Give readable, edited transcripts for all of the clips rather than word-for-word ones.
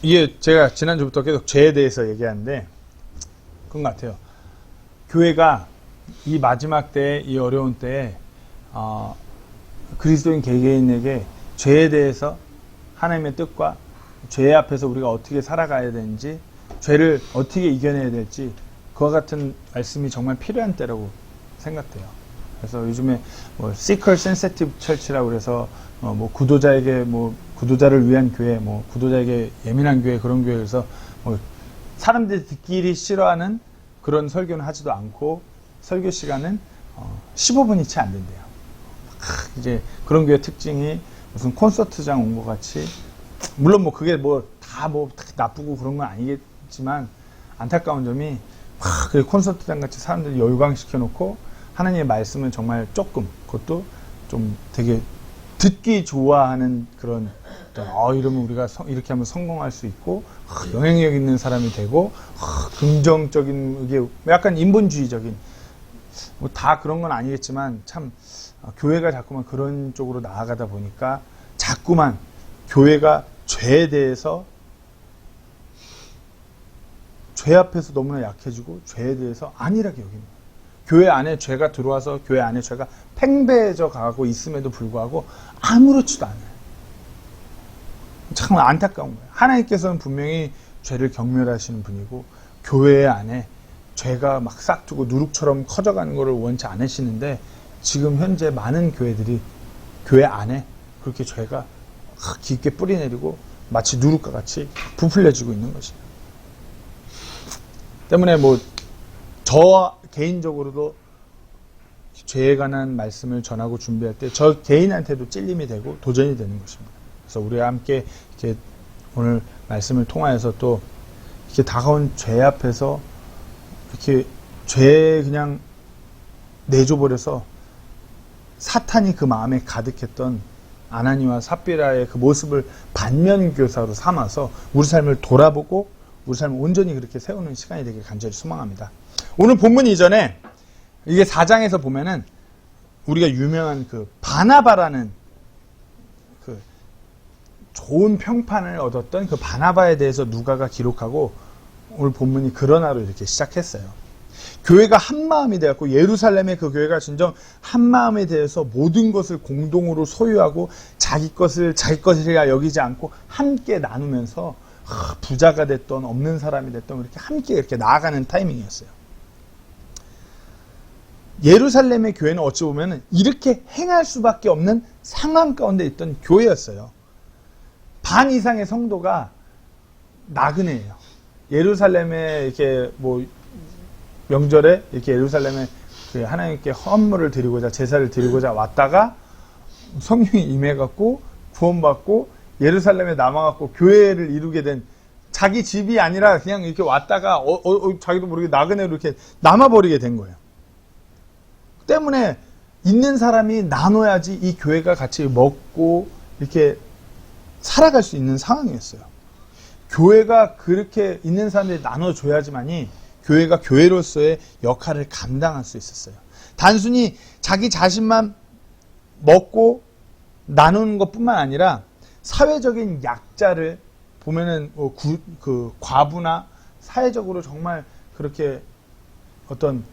이게 제가 지난주부터 계속 죄에 대해서 얘기하는데 그런 것 같아요. 교회가 이 마지막 때에, 이 어려운 때에 그리스도인 개개인에게 죄에 대해서 하나님의 뜻과 죄 앞에서 우리가 어떻게 살아가야 되는지, 죄를 어떻게 이겨내야 될지, 그와 같은 말씀이 정말 필요한 때라고 생각돼요. 그래서 요즘에 뭐 Seeker Sensitive Church라고 그래서 뭐 구도자에게 뭐 구도자를 위한 교회, 뭐 구도자에게 예민한 교회, 그런 교회에서 뭐 사람들이 듣기를 싫어하는 그런 설교는 하지도 않고 설교 시간은 15분이 채 안 된대요. 이제 그런 교회 특징이 무슨 콘서트장 온 것 같이, 물론 뭐 그게 뭐 다 뭐 나쁘고 그런 건 아니겠지만 안타까운 점이 그 콘서트장 같이 사람들이 열광시켜 놓고 하나님의 말씀은 정말 조금, 그것도 좀 되게 듣기 좋아하는 그런, 이러면 우리가 이렇게 하면 성공할 수 있고 영향력 있는 사람이 되고 긍정적인, 이게 약간 인본주의적인, 뭐 다 그런 건 아니겠지만 참 교회가 자꾸만 그런 쪽으로 나아가다 보니까 자꾸만 교회가 죄에 대해서, 죄 앞에서 너무나 약해지고 죄에 대해서 안일하게 여깁니다. 교회 안에 죄가 들어와서 교회 안에 죄가 팽배해져 가고 있음에도 불구하고 아무렇지도 않아요. 참 안타까운 거예요. 하나님께서는 분명히 죄를 경멸하시는 분이고 교회 안에 죄가 막 싹두고 누룩처럼 커져가는 것을 원치 않으시는데, 지금 현재 많은 교회들이 교회 안에 그렇게 죄가 깊게 뿌리내리고 마치 누룩과 같이 부풀려지고 있는 것이에요. 때문에 뭐 저 개인적으로도 죄에 관한 말씀을 전하고 준비할 때 저 개인한테도 찔림이 되고 도전이 되는 것입니다. 그래서 우리가 함께 이렇게 오늘 말씀을 통하여서 또 이렇게 다가온 죄 앞에서 이렇게 죄에 그냥 내줘버려서 사탄이 그 마음에 가득했던 아나니와 삽비라의 그 모습을 반면교사로 삼아서 우리 삶을 돌아보고 우리 삶을 온전히 그렇게 세우는 시간이 되길 간절히 소망합니다. 오늘 본문 이전에 이게 4장에서 보면은 우리가 유명한 그 바나바라는 그 좋은 평판을 얻었던 그 바나바에 대해서 누가가 기록하고, 오늘 본문이 그러나로 이렇게 시작했어요. 교회가 한 마음이 되었고, 예루살렘의 그 교회가 진정 한 마음에 대해서 모든 것을 공동으로 소유하고 자기 것을 자기 것이라 여기지 않고 함께 나누면서 부자가 됐던 없는 사람이 됐던 그렇게 함께 이렇게 나아가는 타이밍이었어요. 예루살렘의 교회는 어찌 보면 이렇게 행할 수밖에 없는 상황 가운데 있던 교회였어요. 반 이상의 성도가 나그네예요. 예루살렘에 이렇게 뭐 명절에 이렇게 예루살렘에 그 하나님께 헌물을 드리고자, 제사를 드리고자 왔다가 성령이 임해갖고 구원받고 예루살렘에 남아갖고 교회를 이루게 된, 자기 집이 아니라 그냥 이렇게 왔다가 자기도 모르게 나그네로 이렇게 남아버리게 된 거예요. 때문에 있는 사람이 나눠야지 이 교회가 같이 먹고 이렇게 살아갈 수 있는 상황이었어요. 교회가 그렇게 있는 사람들이 나눠줘야지만이 교회가 교회로서의 역할을 감당할 수 있었어요. 단순히 자기 자신만 먹고 나누는 것뿐만 아니라 사회적인 약자를 보면은 그 과부나 사회적으로 정말 그렇게 어떤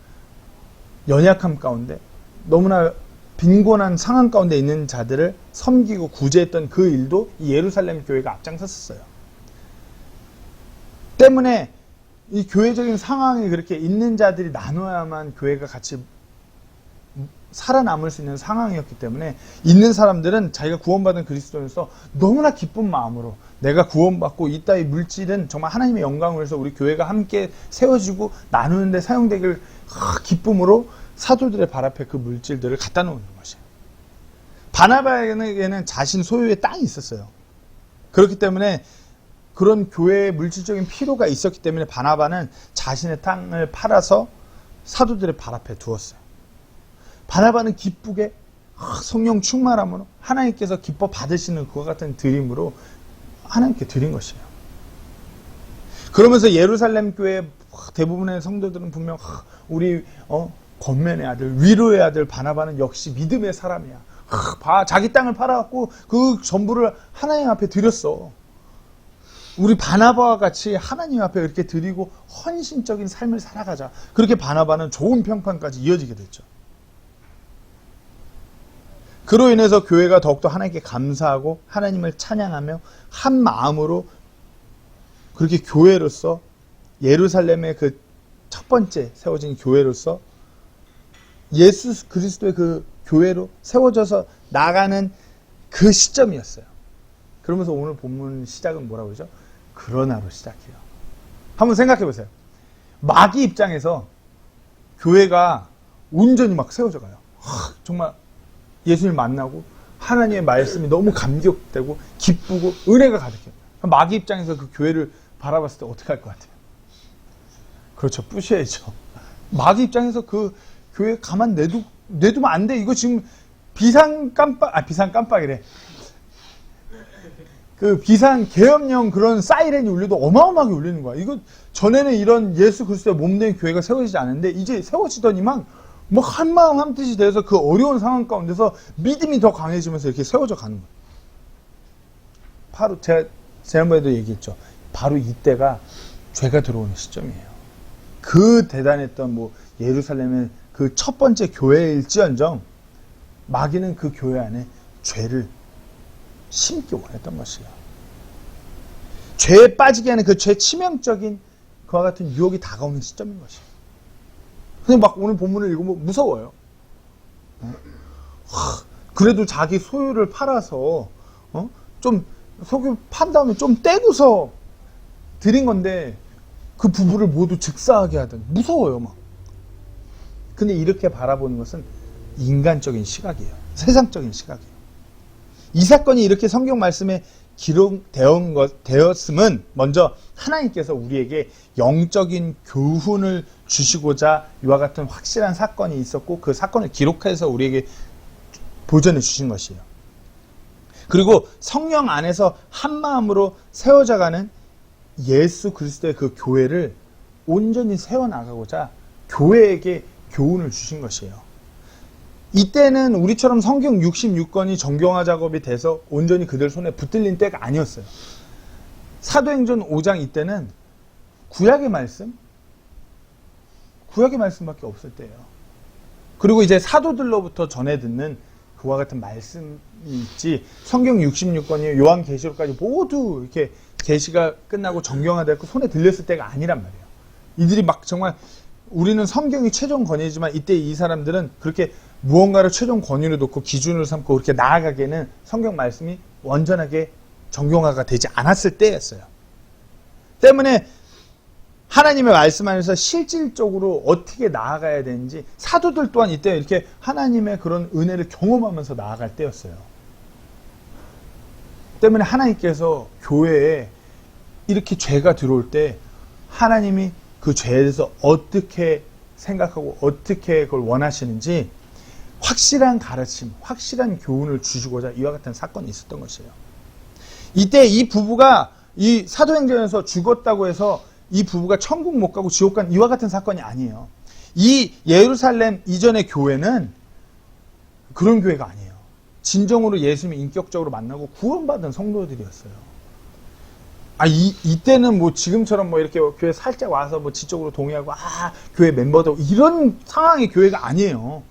연약함 가운데 너무나 빈곤한 상황 가운데 있는 자들을 섬기고 구제했던 그 일도 이 예루살렘 교회가 앞장섰었어요. 때문에 이 교회적인 상황이 그렇게 있는 자들이 나눠야만 교회가 같이 살아남을 수 있는 상황이었기 때문에 있는 사람들은 자기가 구원받은 그리스도인으로서 너무나 기쁜 마음으로, 내가 구원받고 이 따위 물질은 정말 하나님의 영광을 위해서 우리 교회가 함께 세워지고 나누는데 사용되길 기쁨으로 사도들의 발 앞에 그 물질들을 갖다 놓는 것이에요. 바나바에게는 자신 소유의 땅이 있었어요. 그렇기 때문에 그런 교회의 물질적인 필요가 있었기 때문에 바나바는 자신의 땅을 팔아서 사도들의 발 앞에 두었어요. 바나바는 기쁘게 성령 충만함으로 하나님께서 기뻐 받으시는 그와 같은 드림으로 하나님께 드린 것이에요. 그러면서 예루살렘 교회 대부분의 성도들은 분명 우리 권면의 아들, 위로의 아들 바나바는 역시 믿음의 사람이야. 자기 땅을 팔아갖고 그 전부를 하나님 앞에 드렸어. 우리 바나바와 같이 하나님 앞에 이렇게 드리고 헌신적인 삶을 살아가자. 그렇게 바나바는 좋은 평판까지 이어지게 됐죠. 그로 인해서 교회가 더욱더 하나님께 감사하고 하나님을 찬양하며 한 마음으로 그렇게 교회로서 예루살렘의 그 첫 번째 세워진 교회로서 예수 그리스도의 그 교회로 세워져서 나가는 그 시점이었어요. 그러면서 오늘 본문 시작은 뭐라고 그러죠? 그러나로 시작해요. 한번 생각해 보세요. 마귀 입장에서 교회가 온전히 막 세워져 가요. 정말 예수님 만나고 하나님의 말씀이 너무 감격되고 기쁘고 은혜가 가득해요. 마귀 입장에서 그 교회를 바라봤을 때 어떻게 할 것 같아요? 그렇죠. 부셔야죠. 마귀 입장에서 그 교회 가만 내두면 안 돼. 이거 지금 비상 깜빡이래. 그 비상 계엄령 그런 사이렌이 울려도 어마어마하게 울리는 거야. 이거 전에는 이런 예수 그리스도의 몸된 교회가 세워지지 않았는데 이제 세워지더니만 뭐 한마음 한뜻이 돼서 그 어려운 상황 가운데서 믿음이 더 강해지면서 이렇게 세워져 가는 거예요. 바로 제가 지난번에도 얘기했죠. 바로 이때가 죄가 들어오는 시점이에요. 그 대단했던 뭐 예루살렘의 그 첫 번째 교회일지언정 마귀는 그 교회 안에 죄를 심기 원했던 것이에요. 죄에 빠지게 하는 그 죄 치명적인 그와 같은 유혹이 다가오는 시점인 것이에요. 근데 막 오늘 본문을 읽으면 무서워요. 그래도 자기 소유를 팔아서 좀 소유 판 다음에 좀 떼고서 드린 건데 그 부부를 모두 즉사하게 하던 무서워요 막. 근데 이렇게 바라보는 것은 인간적인 시각이에요. 세상적인 시각이에요. 이 사건이 이렇게 성경 말씀에 기록되었음은 먼저 하나님께서 우리에게 영적인 교훈을 주시고자 이와 같은 확실한 사건이 있었고 그 사건을 기록해서 우리에게 보전해 주신 것이에요. 그리고 성령 안에서 한 마음으로 세워져가는 예수 그리스도의 그 교회를 온전히 세워나가고자 교회에게 교훈을 주신 것이에요. 이때는 우리처럼 성경 66권이 정경화 작업이 돼서 온전히 그들 손에 붙들린 때가 아니었어요. 사도행전 5장 이때는 구약의 말씀밖에 없을 때예요. 그리고 이제 사도들로부터 전해 듣는 그와 같은 말씀이 있지 성경 66권이 요한계시록까지 모두 이렇게 계시가 끝나고 정경화되고 손에 들렸을 때가 아니란 말이에요. 이들이 막 정말 우리는 성경이 최종 권위지만 이때 이 사람들은 그렇게 무언가를 최종 권위로 놓고 기준으로 삼고 그렇게 나아가기에는 성경 말씀이 완전하게 정경화가 되지 않았을 때였어요. 때문에 하나님의 말씀 안에서 실질적으로 어떻게 나아가야 되는지 사도들 또한 이때 이렇게 하나님의 그런 은혜를 경험하면서 나아갈 때였어요. 때문에 하나님께서 교회에 이렇게 죄가 들어올 때 하나님이 그 죄에 대해서 어떻게 생각하고 어떻게 그걸 원하시는지 확실한 가르침, 확실한 교훈을 주시고자 이와 같은 사건이 있었던 것이에요. 이때 이 부부가 이 사도행전에서 죽었다고 해서 이 부부가 천국 못 가고 지옥 간 이와 같은 사건이 아니에요. 이 예루살렘 이전의 교회는 그런 교회가 아니에요. 진정으로 예수님을 인격적으로 만나고 구원받은 성도들이었어요. 이때는 뭐 지금처럼 뭐 이렇게 교회 살짝 와서 뭐 지적으로 동의하고 교회 멤버들 이런 상황의 교회가 아니에요.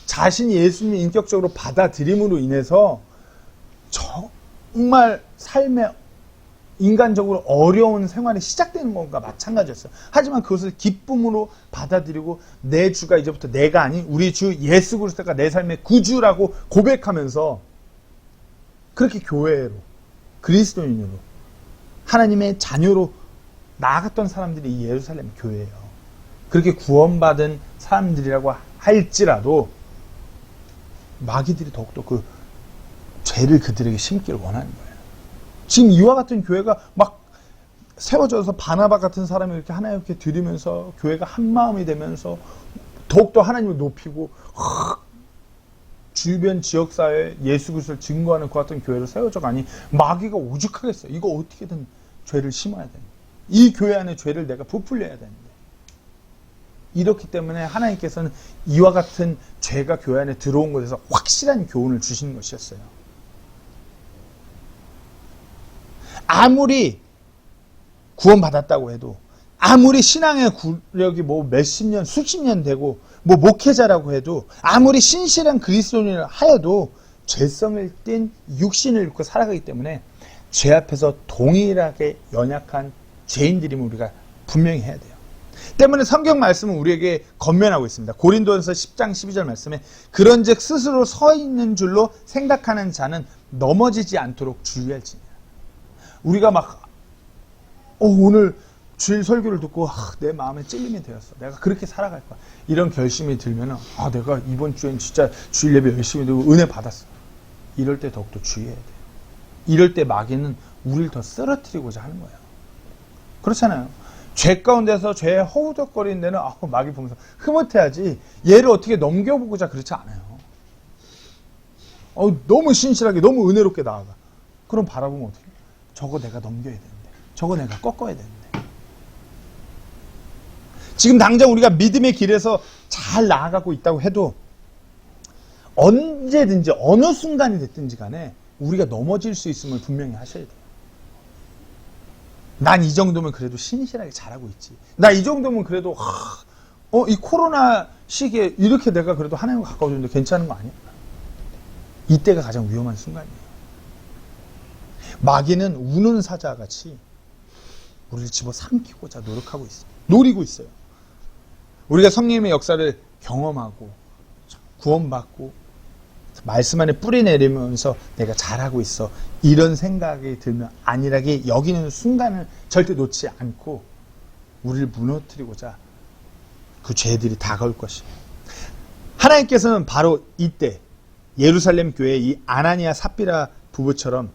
자신이 예수님을 인격적으로 받아들임으로 인해서 정말 삶의 인간적으로 어려운 생활이 시작되는 것과 마찬가지였어요. 하지만 그것을 기쁨으로 받아들이고 내 주가 이제부터 내가 아닌 우리 주 예수 그리스도가 내 삶의 구주라고 고백하면서 그렇게 교회로 그리스도인으로 하나님의 자녀로 나아갔던 사람들이 이 예루살렘 교회예요. 그렇게 구원받은 사람들이라고 할지라도 마귀들이 더욱더 그 죄를 그들에게 심기를 원하는 거예요. 지금 이와 같은 교회가 막 세워져서 바나바 같은 사람이 이렇게 하나님께 드리면서 교회가 한 마음이 되면서 더욱더 하나님을 높이고 주변 지역사회에 예수 그리스도를 증거하는 그 같은 교회로 세워져 가니 마귀가 오죽하겠어요. 이거 어떻게든 죄를 심어야 되는데 이 교회 안에 죄를 내가 부풀려야 되는데 이렇기 때문에 하나님께서는 이와 같은 죄가 교회 안에 들어온 것에서 확실한 교훈을 주시는 것이었어요. 아무리 구원받았다고 해도 아무리 신앙의 구력이 뭐 몇십 년, 수십 년 되고 뭐 목회자라고 해도 아무리 신실한 그리스도인을 하여도 죄성을 띤 육신을 입고 살아가기 때문에 죄 앞에서 동일하게 연약한 죄인들임을 우리가 분명히 해야 돼요. 때문에 성경 말씀은 우리에게 권면하고 있습니다. 고린도전서 10장 12절 말씀에 그런즉 스스로 서 있는 줄로 생각하는 자는 넘어지지 않도록 주의할지니라. 우리가 막 오늘 주일 설교를 듣고 내 마음에 찔림이 되었어. 내가 그렇게 살아갈 거야. 이런 결심이 들면 내가 이번 주엔 진짜 주일 예배 열심히 듣고 은혜 받았어. 이럴 때 더욱더 주의해야 돼요. 이럴 때 마귀는 우리를 더 쓰러뜨리고자 하는 거예요. 그렇잖아요. 죄 가운데서 죄에 허우적거리는 데는 마귀 보면서 흐뭇해야지 얘를 어떻게 넘겨보고자 그렇지 않아요. 너무 신실하게 너무 은혜롭게 나아가. 그럼 바라보면 어떻게 해요? 저거 내가 넘겨야 되는데, 저거 내가 꺾어야 되는데. 지금 당장 우리가 믿음의 길에서 잘 나아가고 있다고 해도 언제든지 어느 순간이 됐든지 간에 우리가 넘어질 수 있음을 분명히 하셔야 돼요. 난 이 정도면 그래도 신실하게 잘하고 있지. 나 이 정도면 그래도 이 코로나 시기에 이렇게 내가 그래도 하나님과 가까워졌는데 괜찮은 거 아니야? 이때가 가장 위험한 순간이에요. 마귀는 우는 사자같이 우리를 집어삼키고자 노력하고 있어요. 노리고 있어요. 우리가 성령님의 역사를 경험하고 구원받고 말씀 안에 뿌리 내리면서 내가 잘하고 있어 이런 생각이 들면 안일하게 여기는 순간을 절대 놓지 않고 우리를 무너뜨리고자 그 죄들이 다가올 것이에요. 하나님께서는 바로 이때 예루살렘 교회 이 아나니아 삽비라 부부처럼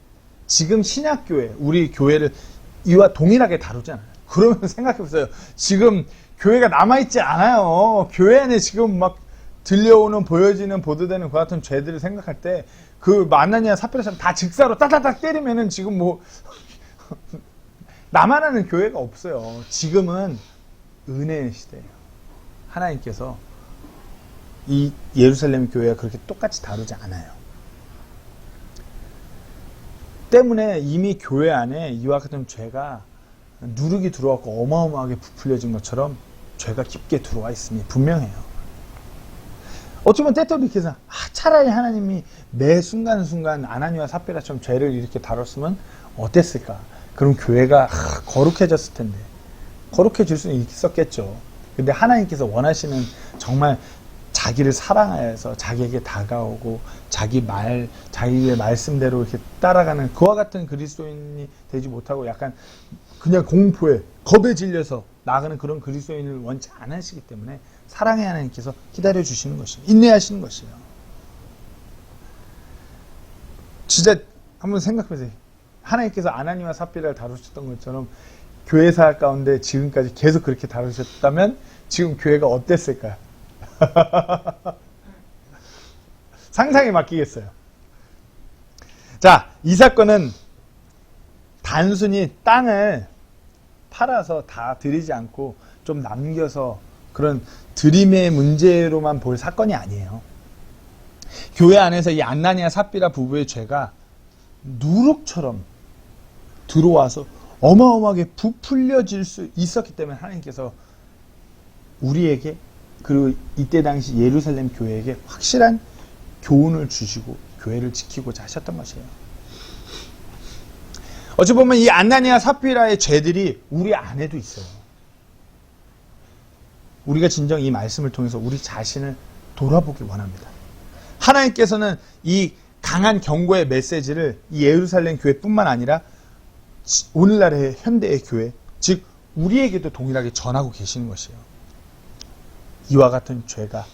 지금 신약교회 우리 교회를 이와 동일하게 다루지 않아요. 그러면 생각해보세요. 지금 교회가 남아있지 않아요. 교회 안에 지금 막 들려오는 보여지는 보도되는 그 같은 죄들을 생각할 때 그 아나니아 삽비라처럼 다 직사로 따다닥 때리면은 지금 뭐 나만 하는 교회가 없어요. 지금은 은혜의 시대예요. 하나님께서 이 예루살렘 교회가 그렇게 똑같이 다루지 않아요. 때문에 이미 교회 안에 이와 같은 죄가 누룩이 들어왔고 어마어마하게 부풀려진 것처럼 죄가 깊게 들어와 있음이 분명해요. 어쩌면 때때로 이렇게 해서 차라리 하나님이 매 순간순간 아나니와 삽비라처럼 죄를 이렇게 다뤘으면 어땠을까? 그럼 교회가 거룩해졌을 텐데. 거룩해질 수는 있었겠죠. 근데 하나님께서 원하시는 정말 자기를 사랑하여서 자기에게 다가오고 자기의 말씀대로 이렇게 따라가는 그와 같은 그리스도인이 되지 못하고 약간 그냥 공포에 겁에 질려서 나가는 그런 그리스도인을 원치 않으시기 때문에 사랑의 하나님께서 기다려주시는 것이에요. 인내하시는 것이에요. 진짜 한번 생각해보세요. 하나님께서 아나니와 삽비라를 다루셨던 것처럼 교회사 가운데 지금까지 계속 그렇게 다루셨다면 지금 교회가 어땠을까요? 상상에 맡기겠어요. 자, 이 사건은 단순히 땅을 팔아서 다 드리지 않고 좀 남겨서 그런 드림의 문제로만 볼 사건이 아니에요. 교회 안에서 이 아나니아 삽비라 부부의 죄가 누룩처럼 들어와서 어마어마하게 부풀려질 수 있었기 때문에 하나님께서 우리에게 그리고 이때 당시 예루살렘 교회에게 확실한 교훈을 주시고 교회를 지키고자 하셨던 것이에요. 어찌 보면 이 아나니아 삽비라의 죄들이 우리 안에도 있어요. 우리가 진정 이 말씀을 통해서 우리 자신을 돌아보길 원합니다. 하나님께서는 이 강한 경고의 메시지를 이 예루살렘 교회뿐만 아니라 오늘날의 현대의 교회, 즉 우리에게도 동일하게 전하고 계시는 것이에요. 이와 같은 죄가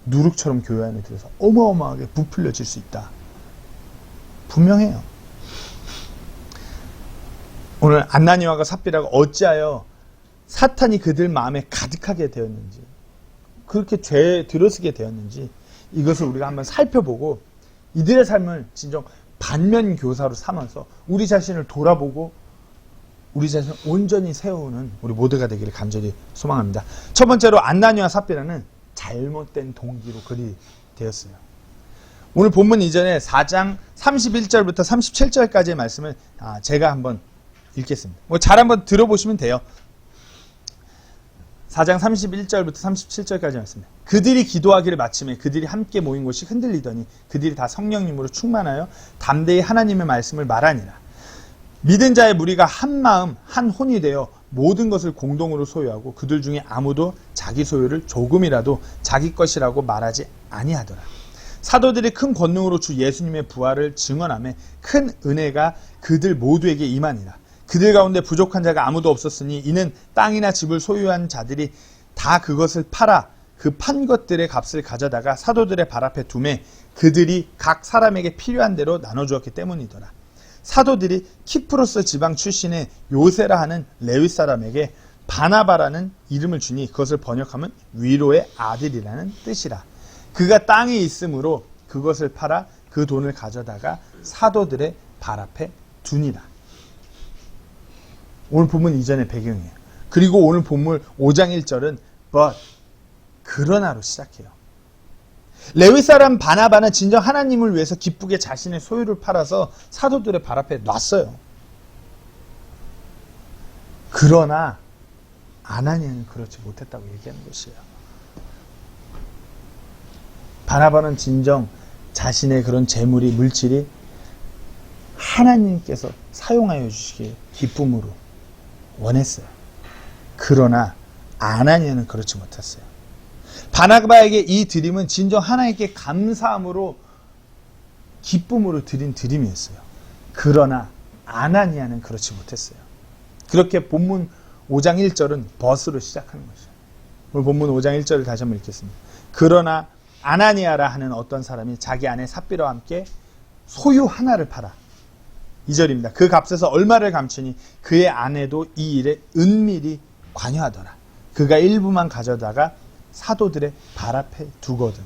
누룩처럼 교회 안에 들어서 어마어마하게 부풀려질 수 있다. 분명해요. 오늘 안나니아와 삽비라가 어찌하여 사탄이 그들 마음에 가득하게 되었는지, 그렇게 죄에 들어서게 되었는지 이것을 우리가 한번 살펴보고 이들의 삶을 진정 반면교사로 삼아서 우리 자신을 돌아보고 우리 자신을 온전히 세우는 우리 모두가 되기를 간절히 소망합니다. 첫 번째로 안나니아와 삽비라는 잘못된 동기로 글이 되었어요. 오늘 본문 이전에 4장 31절부터 37절까지의 말씀을 제가 한번 읽겠습니다. 뭐 잘 한번 들어보시면 돼요. 4장 31절부터 37절까지 말씀입니다. 그들이 기도하기를 마침에 그들이 함께 모인 곳이 흔들리더니 그들이 다 성령님으로 충만하여 담대히 하나님의 말씀을 말하니라. 믿은 자의 무리가 한 마음 한 혼이 되어 모든 것을 공동으로 소유하고 그들 중에 아무도 자기 소유를 조금이라도 자기 것이라고 말하지 아니하더라. 사도들이 큰 권능으로 주 예수님의 부활을 증언하며 큰 은혜가 그들 모두에게 임하니라. 그들 가운데 부족한 자가 아무도 없었으니 이는 땅이나 집을 소유한 자들이 다 그것을 팔아 그 판 것들의 값을 가져다가 사도들의 발 앞에 두매 그들이 각 사람에게 필요한 대로 나눠주었기 때문이더라. 사도들이 키프로스 지방 출신의 요세라 하는 레위 사람에게 바나바라는 이름을 주니 그것을 번역하면 위로의 아들이라는 뜻이라. 그가 땅에 있으므로 그것을 팔아 그 돈을 가져다가 사도들의 발 앞에 두니라. 오늘 본문 이전의 배경이에요. 그리고 오늘 본문 5장 1절은 but 그러나로 시작해요. 레위 사람 바나바는 진정 하나님을 위해서 기쁘게 자신의 소유를 팔아서 사도들의 발 앞에 놨어요. 그러나 아나니아는 그렇지 못했다고 얘기하는 것이에요. 바나바는 진정 자신의 그런 재물이 물질이 하나님께서 사용하여 주시기에 기쁨으로 원했어요. 그러나 아나니아는 그렇지 못했어요. 바나바에게 이 드림은 진정 하나님께 감사함으로 기쁨으로 드린 드림이었어요. 그러나 아나니아는 그렇지 못했어요. 그렇게 본문 5장 1절은 벗으로 시작하는 거죠. 오늘 본문 5장 1절을 다시 한번 읽겠습니다. 그러나 아나니아라 하는 어떤 사람이 자기 아내 삽비라와 함께 소유 하나를 팔아 2절입니다. 그 값에서 얼마를 감추니 그의 아내도 이 일에 은밀히 관여하더라. 그가 일부만 가져다가 사도들의 발 앞에 두거든.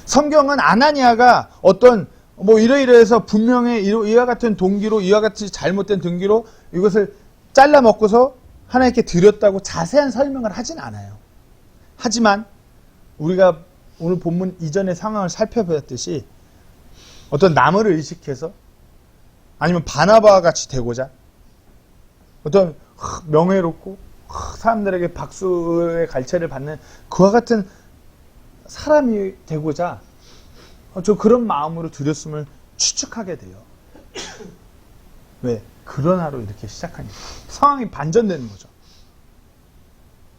성경은 아나니아가 어떤 이러이러해서 분명히 이와 같은 동기로 이와 같이 잘못된 동기로 이것을 잘라 먹고서 하나님께 드렸다고 자세한 설명을 하진 않아요. 하지만 우리가 오늘 본문 이전의 상황을 살펴보았듯이 어떤 남을 의식해서 아니면 바나바와 같이 되고자 어떤 명예롭고 사람들에게 박수의 갈채를 받는 그와 같은 사람이 되고자 저 그런 마음으로 드렸음을 추측하게 돼요. 왜? 그러나로 이렇게 시작하니까 상황이 반전되는 거죠.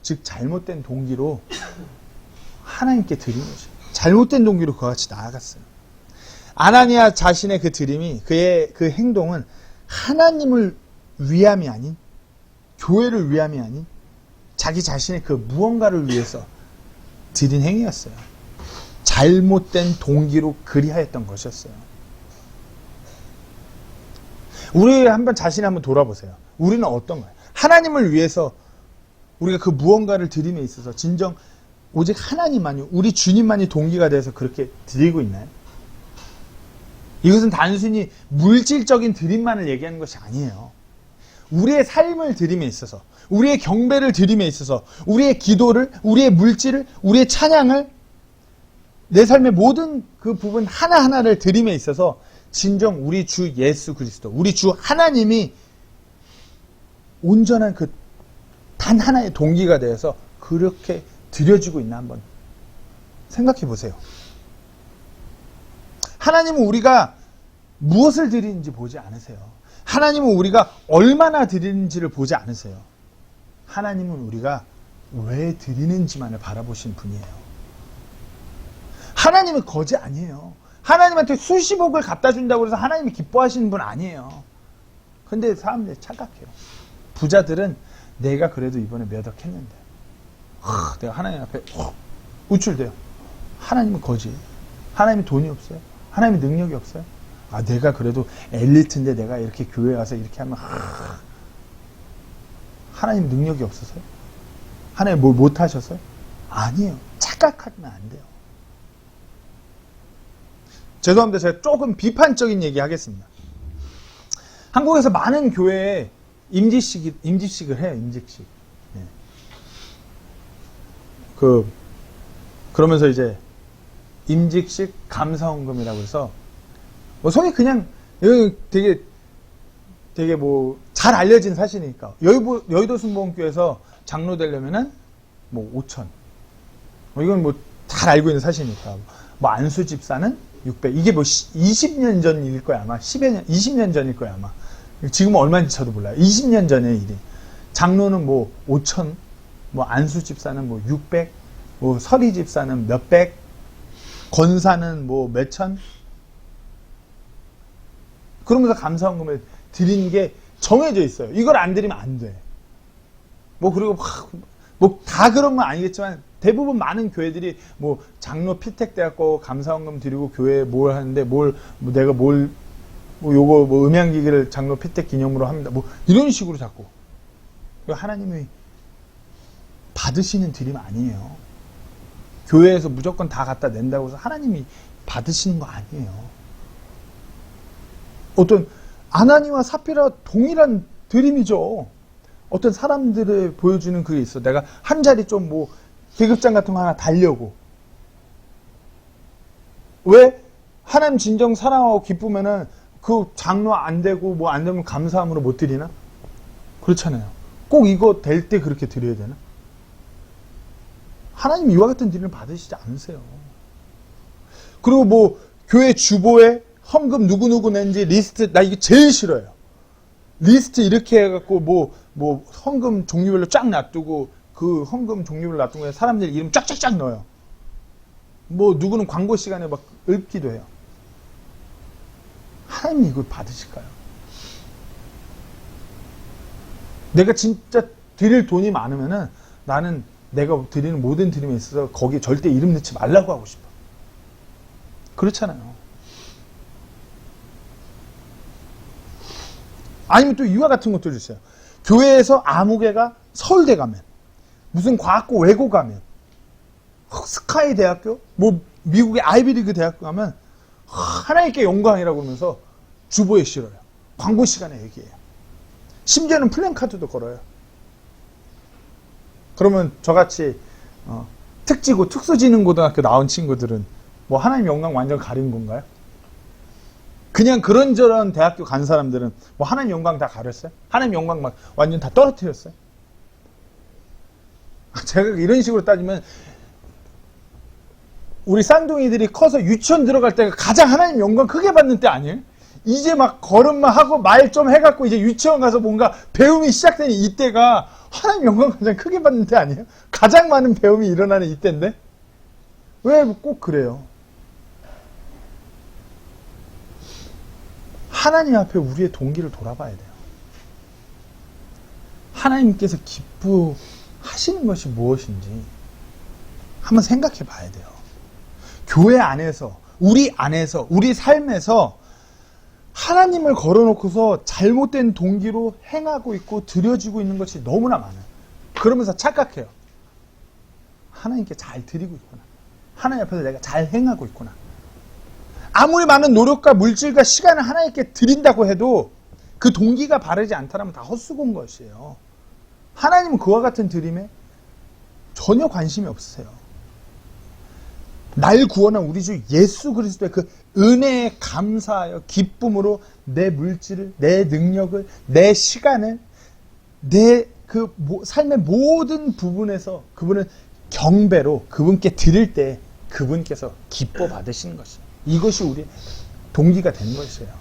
즉 잘못된 동기로 하나님께 드린 거죠. 잘못된 동기로 그와 같이 나아갔어요. 아나니아 자신의 그 드림이 그의 그 행동은 하나님을 위함이 아닌 교회를 위함이 아닌 자기 자신의 그 무언가를 위해서 드린 행위였어요. 잘못된 동기로 그리하였던 것이었어요. 우리 한번 자신을 한번 돌아보세요. 우리는 어떤가요? 하나님을 위해서 우리가 그 무언가를 드림에 있어서 진정 오직 하나님만이 우리 주님만이 동기가 돼서 그렇게 드리고 있나요? 이것은 단순히 물질적인 드림만을 얘기하는 것이 아니에요. 우리의 삶을 드림에 있어서 우리의 경배를 드림에 있어서 우리의 기도를 우리의 물질을 우리의 찬양을 내 삶의 모든 그 부분 하나하나를 드림에 있어서 진정 우리 주 예수 그리스도 우리 주 하나님이 온전한 그 단 하나의 동기가 되어서 그렇게 드려지고 있나 한번 생각해 보세요. 하나님은 우리가 무엇을 드리는지 보지 않으세요. 하나님은 우리가 얼마나 드리는지를 보지 않으세요. 하나님은 우리가 왜 드리는지만을 바라보신 분이에요. 하나님은 거지 아니에요. 하나님한테 수십억을 갖다 준다고 해서 하나님이 기뻐하시는 분 아니에요. 근데 사람들이 착각해요. 부자들은 내가 그래도 이번에 몇 억 했는데 내가 하나님 앞에 우쭐대요. 하나님은 거지. 하나님이 돈이 없어요. 하나님이 능력이 없어요. 내가 그래도 엘리트인데 내가 이렇게 교회 와서 이렇게 하면 하나님 능력이 없어서요? 하나님 뭘 못하셔서요? 아니에요. 착각하면 안 돼요. 죄송합니다. 제가 조금 비판적인 얘기 하겠습니다. 한국에서 많은 교회에 임직식을 해요. 임직식. 네. 그러면서 이제 임직식 감사원금이라고 해서 속이 그냥 되게 되게 뭐 잘 알려진 사실이니까 여의도 순복음교회에서 장로 되려면은 뭐 5천. 이건 뭐 잘 알고 있는 사실이니까. 뭐 안수 집사는 600. 이게 뭐 20년 전일 거야 아마. 10여 년, 20년 전일 거야 아마. 지금은 얼마인지 저도 몰라요. 20년 전의 일이. 장로는 뭐 5천, 뭐 안수 집사는 뭐 600, 뭐 서리 집사는 몇백, 권사는 뭐 몇천. 그러면서 감사헌금을 드리는 게 정해져 있어요. 이걸 안 드리면 안 돼. 뭐 그리고 뭐 다 그런 건 아니겠지만 대부분 많은 교회들이 뭐 장로 피택 돼갖고 감사헌금 드리고 교회에 뭘 하는데 뭐 내가 뭐 요거 뭐 음향기기를 장로 피택 기념으로 합니다. 뭐 이런 식으로 자꾸. 하나님이 받으시는 드림 아니에요. 교회에서 무조건 다 갖다 낸다고 해서 하나님이 받으시는 거 아니에요. 어떤 아나니와 삽비라 동일한 드림이죠. 어떤 사람들을 보여주는 그게 있어. 내가 한 자리 좀 뭐 계급장 같은 거 하나 달려고. 왜? 하나님 진정 사랑하고 기쁘면은 그 장로 안 되고 뭐 안 되면 감사함으로 못 드리나? 그렇잖아요. 꼭 이거 될 때 그렇게 드려야 되나? 하나님 이와 같은 드림을 받으시지 않으세요. 그리고 뭐 교회 주보에 헌금 누구누구 낸지 리스트, 나 이게 제일 싫어요. 리스트 이렇게 해갖고 뭐 헌금 종류별로 쫙 놔두고 그 헌금 종류별로 놔둔 거에 사람들 이름 쫙쫙쫙 넣어요. 뭐 누구는 광고 시간에 막 읊기도 해요. 하나님이 이걸 받으실까요? 내가 진짜 드릴 돈이 많으면은 나는 내가 드리는 모든 드림에 있어서 거기에 절대 이름 넣지 말라고 하고 싶어. 그렇잖아요. 아니면 또 이와 같은 것도 있어요. 교회에서 아무개가 서울대 가면, 무슨 과학고 외고 가면, 스카이 대학교, 뭐 미국의 아이비리그 대학교 가면 하나님께 영광이라고 하면서 주보에 실어요. 광고 시간에 얘기해요. 심지어는 플랜카드도 걸어요. 그러면 저같이 특지고 특수지능고등학교 나온 친구들은 뭐 하나님 영광 완전 가린 건가요? 그냥 그런저런 대학교 간 사람들은 뭐 하나님 영광 다 가렸어요? 하나님 영광 막 완전 다 떨어뜨렸어요? 제가 이런 식으로 따지면 우리 쌍둥이들이 커서 유치원 들어갈 때가 가장 하나님 영광 크게 받는 때 아니에요? 이제 막 걸음만 하고 말 좀 해갖고 이제 유치원 가서 뭔가 배움이 시작되는 이때가 하나님 영광 가장 크게 받는 때 아니에요? 가장 많은 배움이 일어나는 이때인데? 왜 꼭 그래요? 하나님 앞에 우리의 동기를 돌아봐야 돼요. 하나님께서 기뻐하시는 것이 무엇인지 한번 생각해 봐야 돼요. 교회 안에서, 우리 삶에서 하나님을 걸어놓고서 잘못된 동기로 행하고 있고 드려지고 있는 것이 너무나 많아요. 그러면서 착각해요. 하나님께 잘 드리고 있구나. 하나님 앞에서 내가 잘 행하고 있구나. 아무리 많은 노력과 물질과 시간을 하나님께 드린다고 해도 그 동기가 바르지 않다면 다 헛수고인 것이에요. 하나님은 그와 같은 드림에 전혀 관심이 없으세요. 날 구원한 우리 주 예수 그리스도의 그 은혜에 감사하여 기쁨으로 내 물질을, 내 능력을, 내 시간을, 내 그 삶의 모든 부분에서 그분을 경배로 그분께 드릴 때 그분께서 기뻐 받으시는 것이에요. 이것이 우리의 동기가 되는 것이에요.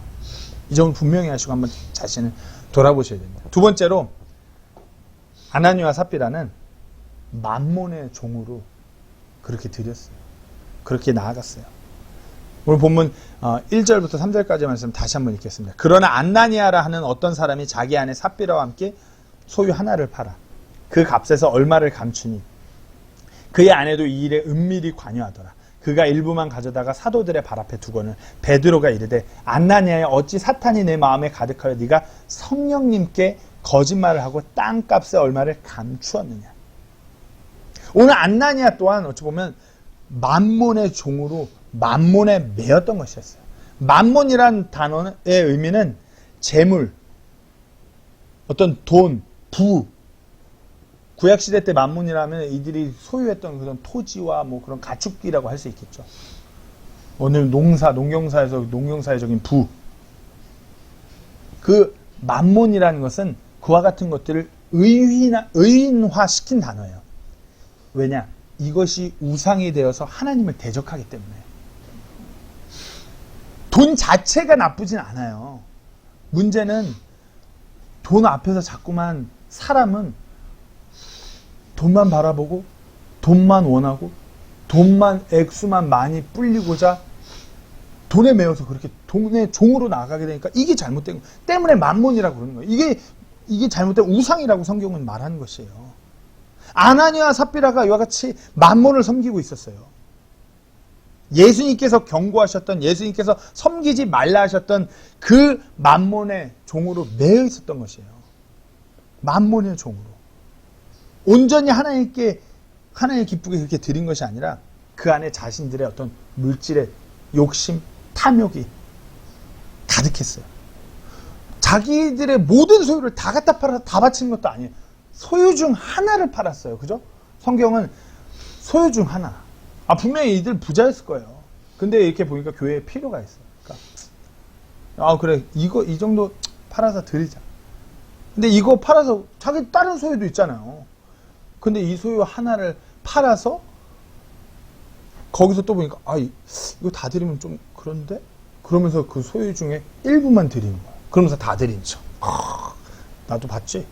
이 점을 분명히 하시고 한번 자신을 돌아보셔야 됩니다. 두 번째로 아나니와 삽비라는 만몬의 종으로 그렇게 드렸어요. 그렇게 나아갔어요. 오늘 본문 1절부터 3절까지 말씀 다시 한번 읽겠습니다. 그러나 안나니아라 하는 어떤 사람이 자기 아내 삽비라와 함께 소유 하나를 팔아 그 값에서 얼마를 감추니 그의 아내도 이 일에 은밀히 관여하더라. 그가 일부만 가져다가 사도들의 발 앞에 두고는 베드로가 이르되 안나니아야 어찌 사탄이 내 마음에 가득하여 네가 성령님께 거짓말을 하고 땅값에 얼마를 감추었느냐. 오늘 안나니아 또한 어찌 보면 만몬의 종으로 만몬에 매였던 것이었어요. 만몬이란 단어의 의미는 재물, 어떤 돈, 부. 구약시대 때 만몬이라면 이들이 소유했던 그런 토지와 뭐 그런 가축비라고 할 수 있겠죠. 오늘 농경사에서 농경사회적인 부. 그 만몬이라는 것은 그와 같은 것들을 의인화시킨 단어예요. 왜냐? 이것이 우상이 되어서 하나님을 대적하기 때문에. 돈 자체가 나쁘진 않아요. 문제는 돈 앞에서 자꾸만 사람은 돈만 바라보고 돈만 원하고 돈만 액수만 많이 불리고자 돈에 매여서 그렇게 돈의 종으로 나가게 되니까 이게 잘못된 거 때문에 만몬이라고 그러는 거예요. 이게 잘못된 우상이라고 성경은 말하는 것이에요. 아나니와 삽비라가 이와 같이 만몬을 섬기고 있었어요. 예수님께서 경고하셨던, 예수님께서 섬기지 말라 하셨던 그 만몬의 종으로 매여 있었던 것이에요. 만몬의 종으로. 온전히 하나님께 기쁘게 그렇게 드린 것이 아니라 그 안에 자신들의 어떤 물질의 욕심, 탐욕이 가득했어요. 자기들의 모든 소유를 다 갖다 팔아서 다 바치는 것도 아니에요. 소유 중 하나를 팔았어요. 그죠? 성경은 소유 중 하나. 분명히 이들 부자였을 거예요. 근데 이렇게 보니까 교회에 필요가 있어요. 그러니까, 그래. 이 정도 팔아서 드리자. 근데 이거 팔아서 자기 다른 소유도 있잖아요. 근데 이 소유 하나를 팔아서 거기서 또 보니까 이거 다 드리면 좀 그런데? 그러면서 그 소유 중에 일부만 드리는 거야. 그러면서 다 드린 척. 나도 봤지?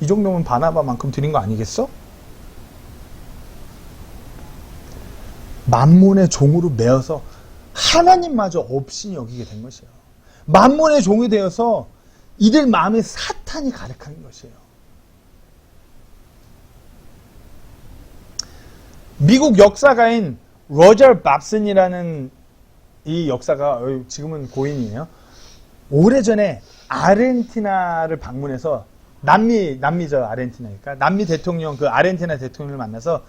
이 정도면 바나바만큼 드린 거 아니겠어? 만몬의 종으로 매어서 하나님마저 없이 여기게 된 것이에요. 만몬의 종이 되어서 이들 마음에 사탄이 가득한 것이에요. 미국 역사가인 로저 밥슨이라는 이 역사가 지금은 고인이에요. 오래전에 아르헨티나를 방문해서 남미죠, 아르헨티나니까. 남미 대통령, 그 아르헨티나 대통령을 만나서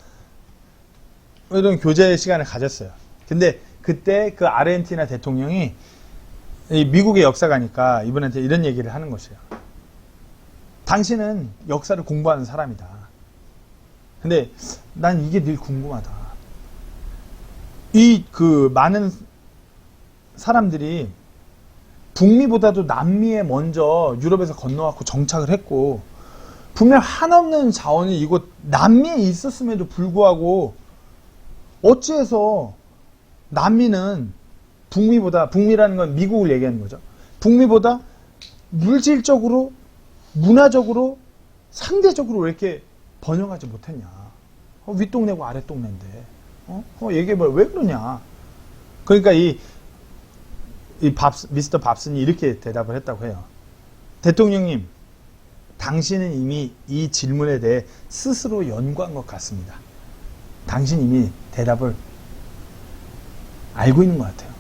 이런 교제 시간을 가졌어요. 근데 그때 그 아르헨티나 대통령이 이 미국의 역사가니까 이분한테 이런 얘기를 하는 것이에요. 당신은 역사를 공부하는 사람이다. 근데 난 이게 늘 궁금하다. 많은 사람들이 북미보다도 남미에 먼저 유럽에서 건너왔고 정착을 했고, 분명 한없는 자원이 이곳 남미에 있었음에도 불구하고 어찌해서 남미는 북미라는 건 미국을 얘기하는 거죠. 북미보다 물질적으로, 문화적으로, 상대적으로 왜 이렇게 번영하지 못했냐. 윗동네고 아랫동네인데. 얘기해봐요. 왜 그러냐. 그러니까 미스터 밥슨이 이렇게 대답을 했다고 해요. 대통령님, 당신은 이미 이 질문에 대해 스스로 연구한 것 같습니다. 당신 이미 대답을 알고 있는 것 같아요.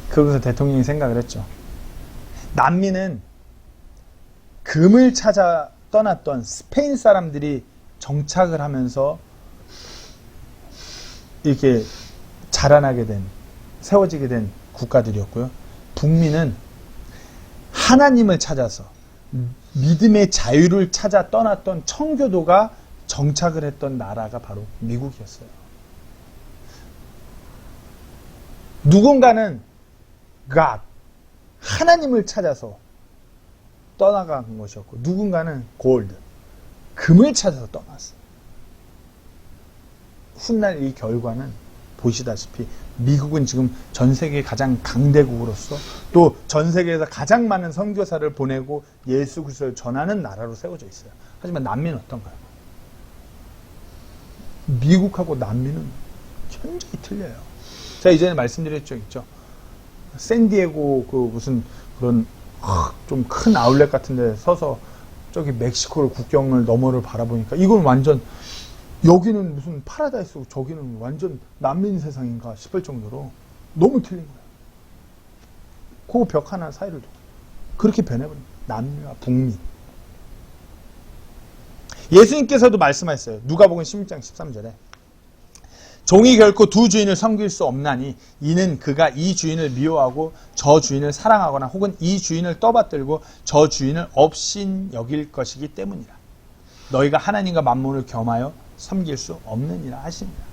그러면서 대통령이 생각을 했죠. 남미는 금을 찾아 떠났던 스페인 사람들이 정착을 하면서 이렇게 자라나게 된, 세워지게 된 국가들이었고요. 북미는 하나님을 찾아서 믿음의 자유를 찾아 떠났던 청교도가 정착을 했던 나라가 바로 미국이었어요. 누군가는 God, 하나님을 찾아서 떠나간 것이었고, 누군가는 Gold, 금을 찾아서 떠났어요. 훗날 이 결과는 보시다시피 미국은 지금 전 세계 가장 강대국으로서 또 전 세계에서 가장 많은 선교사를 보내고 예수 그리스도를 전하는 나라로 세워져 있어요. 하지만 남미는 어떤가요? 미국하고 남미는 현저히 틀려요. 제가 이전에 말씀드렸죠, 있죠. 샌디에고 그 무슨 그런 좀 큰 아울렛 같은 데 서서 저기 멕시코를 국경을 너머를 바라보니까 이건 완전, 여기는 무슨 파라다이스고 저기는 완전 난민 세상인가 싶을 정도로 너무 틀린 거예요. 그 벽 하나 사이를 두고 그렇게 변해버립니다. 남미와 북미. 예수님께서도 말씀하셨어요. 누가복음 16장 13절에 종이 결코 두 주인을 섬길 수 없나니 이는 그가 이 주인을 미워하고 저 주인을 사랑하거나 혹은 이 주인을 떠받들고 저 주인을 업신 여길 것이기 때문이라. 너희가 하나님과 만몬을 겸하여 섬길 수 없느니라 하십니다.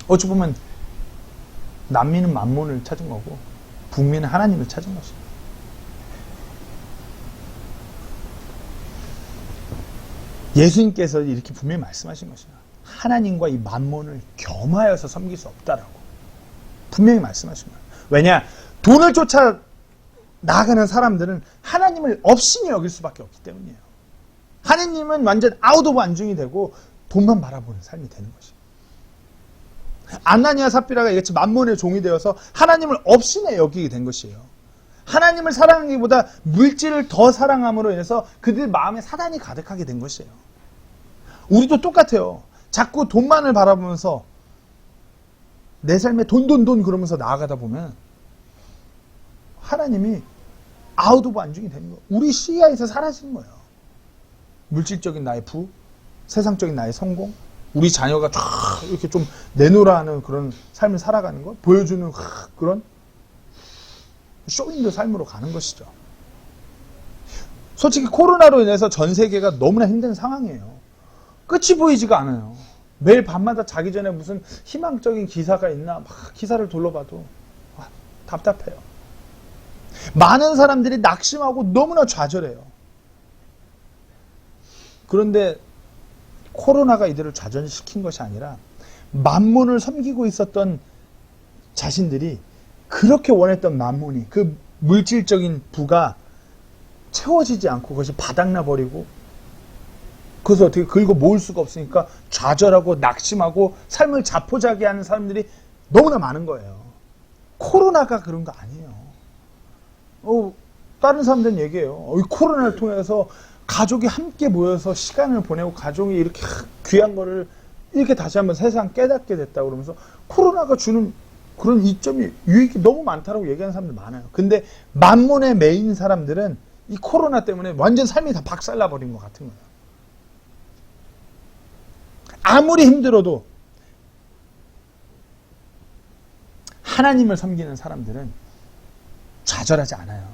어찌 보면 남미는 만몬을 찾은 거고 북미는 하나님을 찾은 것입니다. 예수님께서 이렇게 분명히 말씀하신 것이야. 하나님과 이 만몬을 겸하여서 섬길 수 없다라고 분명히 말씀하신 거예요. 왜냐? 돈을 쫓아 나아가는 사람들은 하나님을 업신이 여길 수밖에 없기 때문이에요. 하나님은 완전 아웃 오브 안중이 되고 돈만 바라보는 삶이 되는 것이에요. 아나니아 삽비라가 이같이 만몬의 종이 되어서 하나님을 업신에 여기게 된 것이에요. 하나님을 사랑하기보다 물질을 더 사랑함으로 인해서 그들 마음에 사단이 가득하게 된 것이에요. 우리도 똑같아요. 자꾸 돈만을 바라보면서 내 삶에 돈 그러면서 나아가다 보면 하나님이 아웃 오브 안중이 되는 거예요. 우리 시야에서 사라지는 거예요. 물질적인 나의 부, 세상적인 나의 성공, 우리 자녀가 쫙 이렇게 좀 내놓으라 하는 그런 삶을 살아가는 거, 보여주는 그런 쇼윈도 삶으로 가는 것이죠. 솔직히 코로나로 인해서 전 세계가 너무나 힘든 상황이에요. 끝이 보이지가 않아요. 매일 밤마다 자기 전에 무슨 희망적인 기사가 있나 막 기사를 둘러봐도 답답해요. 많은 사람들이 낙심하고 너무나 좌절해요. 그런데 코로나가 이들을 좌절시킨 것이 아니라 만몬을 섬기고 있었던 자신들이 그렇게 원했던 만몬이 그 물질적인 부가 채워지지 않고 그것이 바닥나 버리고 그래서 어떻게 긁어 모을 수가 없으니까 좌절하고 낙심하고 삶을 자포자기하는 사람들이 너무나 많은 거예요. 코로나가 그런 거 아니에요. 다른 사람들은 얘기해요. 이 코로나를 통해서 가족이 함께 모여서 시간을 보내고 가족이 이렇게 귀한 거를 이렇게 다시 한번 세상 깨닫게 됐다고 그러면서 코로나가 주는 그런 이점이 유익이 너무 많다라고 얘기하는 사람들 많아요. 근데 만몬에 매인 사람들은 이 코로나 때문에 완전 삶이 다 박살나 버린 것 같은 거예요. 아무리 힘들어도 하나님을 섬기는 사람들은 좌절하지 않아요.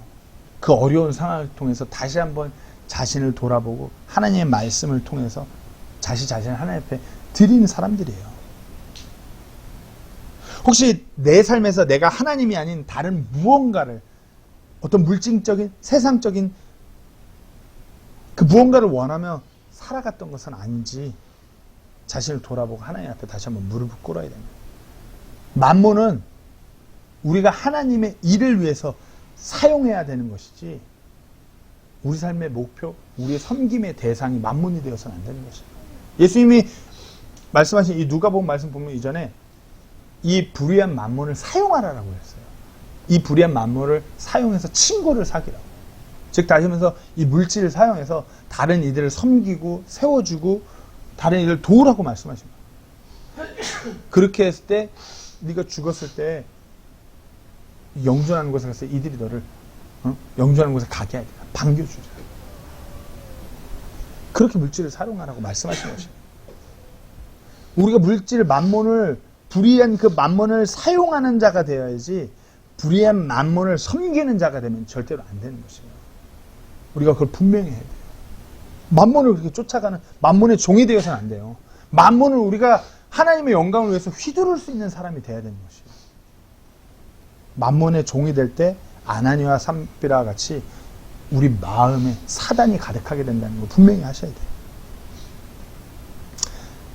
그 어려운 상황을 통해서 다시 한번 자신을 돌아보고 하나님의 말씀을 통해서 자신을 하나님 앞에 드리는 사람들이에요. 혹시 내 삶에서 내가 하나님이 아닌 다른 무언가를 어떤 물질적인 세상적인 그 무언가를 원하며 살아갔던 것은 아닌지 자신을 돌아보고 하나님 앞에 다시 한번 무릎을 꿇어야 됩니다. 만몬은 우리가 하나님의 일을 위해서 사용해야 되는 것이지 우리 삶의 목표, 우리의 섬김의 대상이 만몬이 되어서는 안 되는 것입니다. 예수님이 말씀하신 이 누가복음 말씀 보면 이전에 이 불의한 만몬을 사용하라라고 했어요. 이 불의한 만몬을 사용해서 친구를 사귀라고. 즉 다시 말해서 이 물질을 사용해서 다른 이들을 섬기고 세워주고 다른 이들을 도우라고 말씀하십니다. 그렇게 했을 때 네가 죽었을 때 영존하는 곳에 가서 이들이 너를 영존하는 곳에 가게 하리라. 반겨주리라. 그렇게 물질을 사용하라고 말씀하신 것이에요. 우리가 물질 만몬을 불의한 그 만몬을 사용하는 자가 되어야지 불의한 만몬을 섬기는 자가 되면 절대로 안 되는 것이에요. 우리가 그걸 분명히 해야 돼요. 만몬을 그렇게 쫓아가는 만몬의 종이 되어서는 안 돼요. 만몬을 우리가 하나님의 영광을 위해서 휘두를 수 있는 사람이 돼야 되는 것이에요. 만몬의 종이 될 때 아나니아와 삽비라와 같이 우리 마음에 사단이 가득하게 된다는 거 분명히 하셔야 돼요.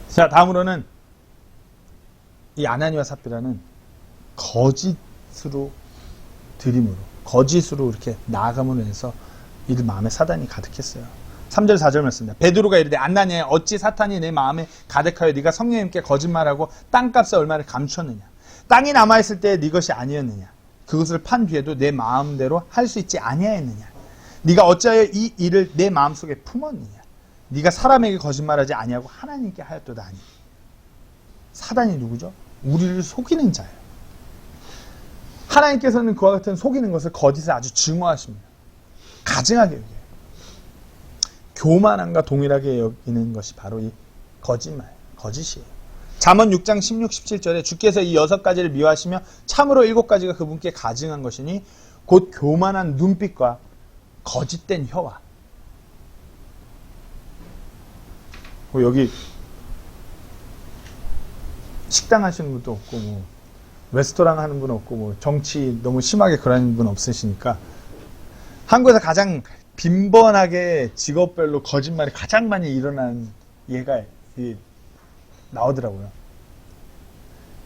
자, 다음으로는 이 아나니아와 삽비라는 거짓으로 드림으로 거짓으로 이렇게 나아감으로 해서 이들 마음에 사단이 가득했어요. 3절 4절 말씀입니다. 베드로가 이르되 아나니아야 어찌 사탄이 내 마음에 가득하여 네가 성령님께 거짓말하고 땅값의 얼마를 감추었느냐. 땅이 남아있을 때 네 것이 아니었느냐. 그것을 판 뒤에도 내 마음대로 할 수 있지 아니하였느냐. 네가 어찌하여 이 일을 내 마음속에 품었느냐. 네가 사람에게 거짓말하지 아니하고 하나님께 하였도다 하니. 사단이 누구죠? 우리를 속이는 자예요. 하나님께서는 그와 같은 속이는 것을 거짓을 아주 증오하십니다. 가증하게 여겨요. 교만함과 동일하게 여기는 것이 바로 이 거짓이에요. 잠언 6장 16, 17절에 주께서 이 6가지를 미워하시며 참으로 7가지가 그분께 가증한 것이니 곧 교만한 눈빛과 거짓된 혀와. 여기 식당 하시는 것도 없고 레스토랑 하는 분 없고 뭐 정치 너무 심하게 그러는 분 없으시니까 한국에서 가장 빈번하게 직업별로 거짓말이 가장 많이 일어나는 얘가 나오더라고요.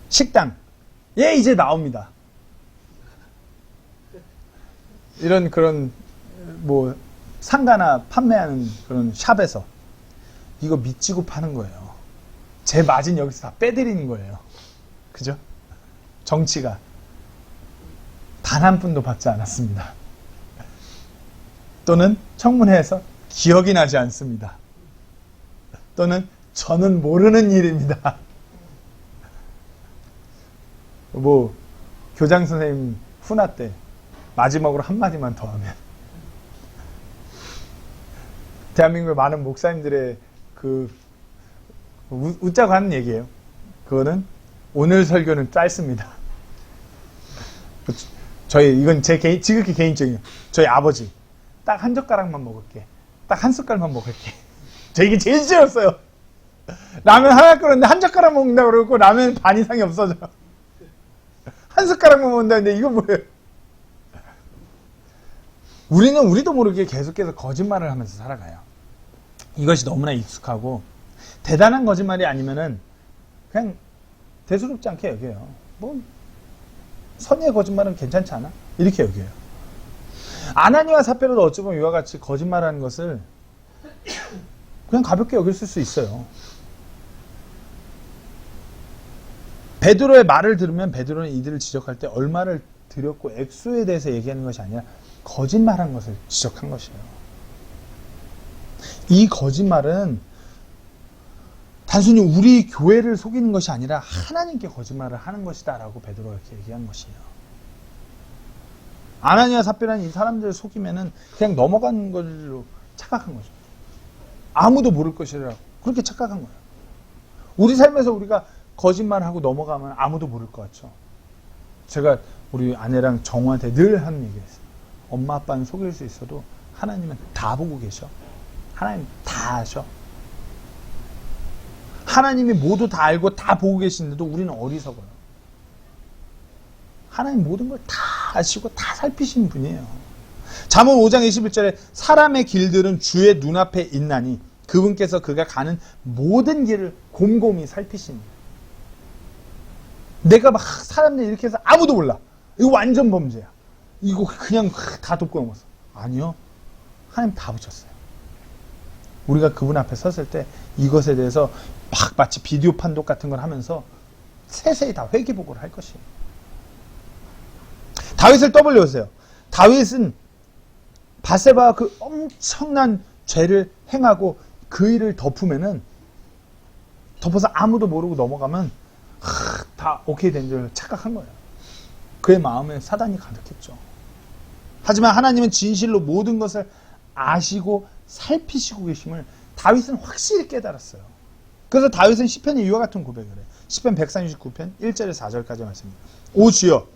식당. 예, 이제 나옵니다. 이런 그런 뭐 상가나 판매하는 그런 샵에서 이거 미치고 파는 거예요. 제 마진 여기서 다 빼드리는 거예요. 그죠? 정치가 단 한 푼도 받지 않았습니다. 또는 청문회에서 기억이 나지 않습니다. 또는 저는 모르는 일입니다. 뭐 교장 선생님 훈화 때 마지막으로 한마디만 더 하면 대한민국의 많은 목사님들의 웃자고 하는 얘기예요. 그거는 오늘 설교는 짧습니다. 이건 제 지극히 개인적이에요. 저희 아버지 딱 한 젓가락만 먹을게. 딱 한 숟갈만 먹을게. 저 이게 제일 싫었어요. 라면 하나 끓였는데 한 젓가락 먹는다고 그러고 라면 반 이상이 없어져. 한 숟가락만 먹는다는데 이건 뭐예요? 우리도 모르게 계속해서 거짓말을 하면서 살아가요. 이것이 너무나 익숙하고 대단한 거짓말이 아니면은 그냥 대수롭지 않게 여겨요. 뭐 선의의 거짓말은 괜찮지 않아? 이렇게 여겨요. 아나니와 삽비라도 어찌 보면 이와 같이 거짓말하는 것을 그냥 가볍게 여길 수 있어요. 베드로의 말을 들으면 베드로는 이들을 지적할 때 얼마를 드렸고 액수에 대해서 얘기하는 것이 아니라 거짓말한 것을 지적한 것이에요. 이 거짓말은 단순히 우리 교회를 속이는 것이 아니라 하나님께 거짓말을 하는 것이다 라고 베드로가 이렇게 얘기한 것이에요. 아나니아 삽비라는 이 사람들을 속이면은 그냥 넘어가는 걸로 착각한 거죠. 아무도 모를 것이라 그렇게 착각한 거예요. 우리 삶에서 우리가 거짓말하고 넘어가면 아무도 모를 것 같죠. 제가 우리 아내랑 정우한테 늘 하는 얘기였어요. 엄마 아빠는 속일 수 있어도 하나님은 다 보고 계셔. 하나님 다 아셔. 하나님이 모두 다 알고 다 보고 계시는데도 우리는 어리석어요. 하나님 모든 걸 다 아시고 다 살피시는 분이에요. 잠언 5장 21절에 사람의 길들은 주의 눈앞에 있나니 그분께서 그가 가는 모든 길을 곰곰이 살피십니다. 내가 막 사람들 이렇게 해서 아무도 몰라. 이거 완전 범죄야. 이거 그냥 다 돕고 넘었어. 아니요. 하나님 다 보셨어요. 우리가 그분 앞에 섰을 때 이것에 대해서 막 마치 비디오 판독 같은 걸 하면서 세세히 다 회귀복구를 할 것이에요. 다윗을 떠벌려보세요. 다윗은 바세바와 그 엄청난 죄를 행하고 그 일을 덮으면은 덮어서 아무도 모르고 넘어가면 다 오케이 된 줄 착각한 거예요. 그의 마음에 사단이 가득했죠. 하지만 하나님은 진실로 모든 것을 아시고 살피시고 계심을 다윗은 확실히 깨달았어요. 그래서 다윗은 시편에 이와 같은 고백을 해요. 시편 139편 1절에서 4절까지 말씀입니다. 오 주여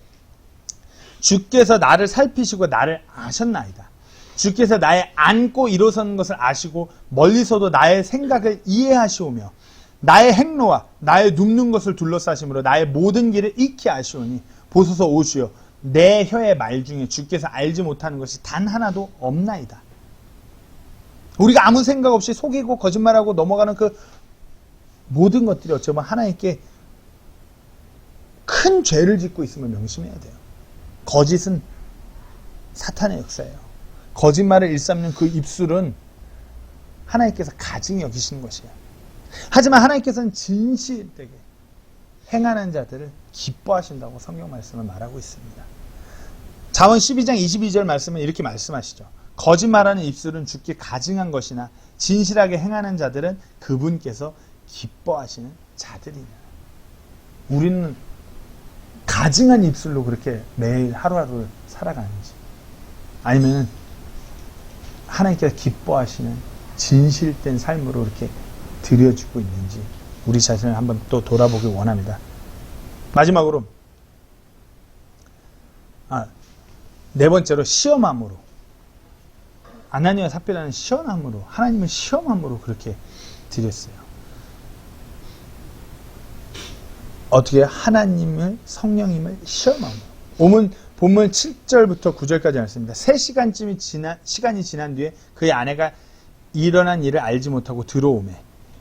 주께서 나를 살피시고 나를 아셨나이다. 주께서 나의 앉고 일어서는 것을 아시고 멀리서도 나의 생각을 이해하시오며 나의 행로와 나의 눕는 것을 둘러싸심으로 나의 모든 길을 익히 아시오니 보소서 오 주여 내 혀의 말 중에 주께서 알지 못하는 것이 단 하나도 없나이다. 우리가 아무 생각 없이 속이고 거짓말하고 넘어가는 그 모든 것들이 어쩌면 하나님께 큰 죄를 짓고 있음을 명심해야 돼요. 거짓은 사탄의 역사예요. 거짓말을 일삼는 그 입술은 하나님께서 가증히 여기시는 것이에요. 하지만 하나님께서는 진실되게 행하는 자들을 기뻐하신다고 성경 말씀을 말하고 있습니다. 잠언 12장 22절 말씀은 이렇게 말씀하시죠. 거짓말하는 입술은 주께 가증한 것이나 진실하게 행하는 자들은 그분께서 기뻐하시는 자들이냐. 우리는 가증한 입술로 그렇게 매일 하루하루를 살아가는지 아니면 하나님께서 기뻐하시는 진실된 삶으로 이렇게 드려지고 있는지 우리 자신을 한번 또 돌아보길 원합니다. 마지막으로 네 번째로 시험함으로 아나니와 삽비라는 시험함으로 하나님은 시험함으로 그렇게 드렸어요. 어떻게 하나님을 성령님을 시험하고 본문 7절부터 9절까지 말씀입니다. 3시간쯤이 시간이 지난 뒤에 그의 아내가 일어난 일을 알지 못하고 들어오매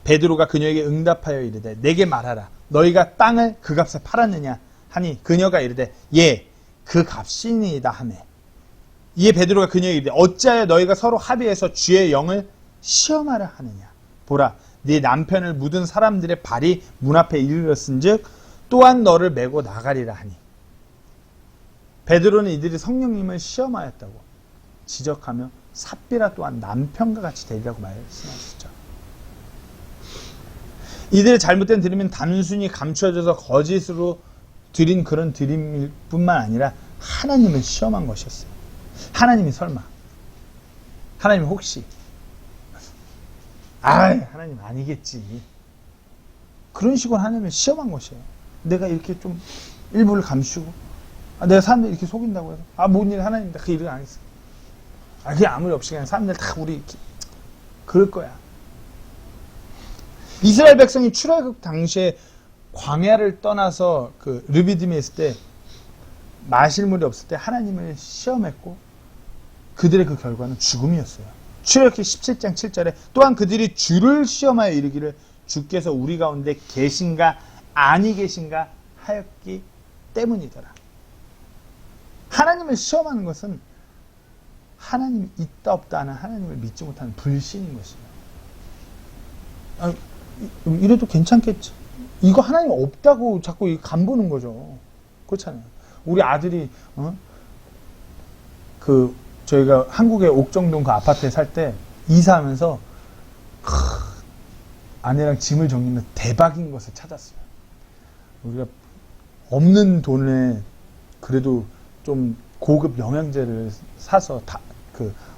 베드로가 그녀에게 응답하여 이르되 내게 말하라 너희가 땅을 그 값에 팔았느냐 하니 그녀가 이르되 예 그 값이니이다 하매 이에 베드로가 그녀에게 이르되 어찌하여 너희가 서로 합의해서 주의 영을 시험하라 하느냐 보라 네 남편을 묻은 사람들의 발이 문 앞에 이르렀은즉 또한 너를 메고 나가리라 하니 베드로는 이들이 성령님을 시험하였다고 지적하며 삽비라 또한 남편과 같이 되리라고 말씀하셨죠. 이들의 잘못된 드림은 단순히 감추어져서 거짓으로 드린 그런 드림일 뿐만 아니라 하나님을 시험한 것이었어요. 하나님이 설마 하나님 혹시 하나님 아니겠지 그런 식으로 하나님을 시험한 것이에요. 내가 이렇게 좀 일부를 감추고 내가 사람들 이렇게 속인다고 해서 뭔 일 하나님이다 그 일을 안 했어. 그게 아무리 없이 그냥 사람들 다 우리 이렇게 그럴 거야. 이스라엘 백성이 출애굽 당시에 광야를 떠나서 그 르비딤에 있을 때 마실 물이 없을 때 하나님을 시험했고 그들의 그 결과는 죽음이었어요. 출애굽기 17장 7절에 또한 그들이 주를 시험하여 이르기를 주께서 우리 가운데 계신가 아니 계신가 하였기 때문이더라. 하나님을 시험하는 것은 하나님이 있다 없다 하는 하나님을 믿지 못하는 불신인 것이에요. 이래도 괜찮겠지. 이거 하나님 없다고 자꾸 간보는 거죠. 그렇잖아요. 우리 아들이 저희가 한국의 옥정동 그 아파트에 살 때 이사하면서 아내랑 짐을 정리하면 대박인 것을 찾았어요. 우리가 없는 돈에 그래도 좀 고급 영양제를 사서